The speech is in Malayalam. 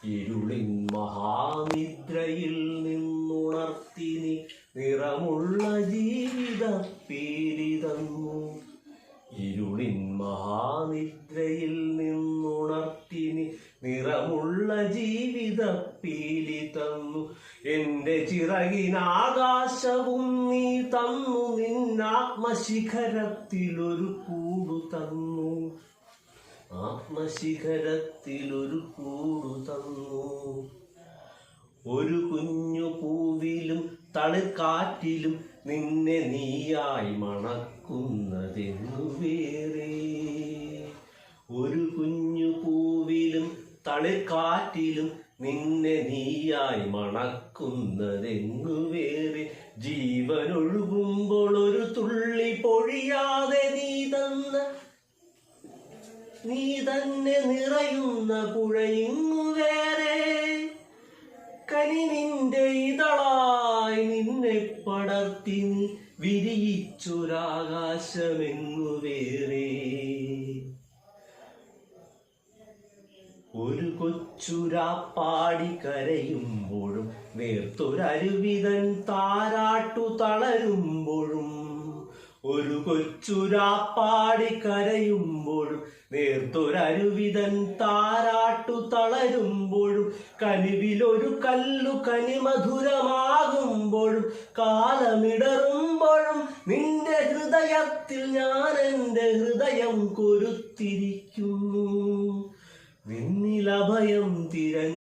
ഇരുളിൻ മഹാനിദ്രയിൽ നിന്നുണർത്തി നീ നിറമുള്ള ജീവിത പേരി തന്നു. ഇരുളിൻ മഹാനിദ്രയിൽ നിന്നുണർത്തി നീ നിറമുള്ള ജീവിത പേരി തന്നു. എന്റെ ചിറകിനാകാശവും നീ തന്നു, നിന്നാത്മശിഖരത്തിലൊരു കൂടു തന്നു. ആത്മശിഖരത്തിലൊരു കൂടു തന്നു. ഒരു കുഞ്ഞു പൂവിലും തളിർക്കാറ്റിലും നിന്നെ നീയായി മണക്കുന്നതെന്നു വേറെ. ഒരു കുഞ്ഞു പൂവിലും തളിർക്കാറ്റിലും നിന്നെ നീയായി മണക്കുന്നതെന്നു വേറെ. ജീവനൊഴുകുമ്പോൾ ഒരു തുള്ളി പൊഴിയാതെ നീ തന്നെ നിറയുന്ന പുഴയിങ്ങു വേറെ. കനിവിന്റെ ഇതളായി നിന്നെ പടർത്തി നീ വിരിയിച്ചൊരാകാശമെന്നു വേറെ. ഒരു കൊച്ചുരാപ്പാടി കരയുമ്പോഴും നേർത്തൊരരുവിതൻ താരാട്ടു തളരുമ്പോഴും. ഒരു കൊച്ചുരാപ്പാടി കരയുമ്പോഴും നേർത്തൊരരുവിതൻ താരാട്ടു തളരുമ്പോഴും. കനിവിലൊരു കല്ലു കനിമധുരമാകുമ്പോഴും കാലമിടറുമ്പോഴും നിന്റെ ഹൃദയത്തിൽ ഞാൻ എൻ്റെ ഹൃദയം കൊരുത്തിരിക്കുന്നു. നിന്നിലഭയം തിരഞ്ഞു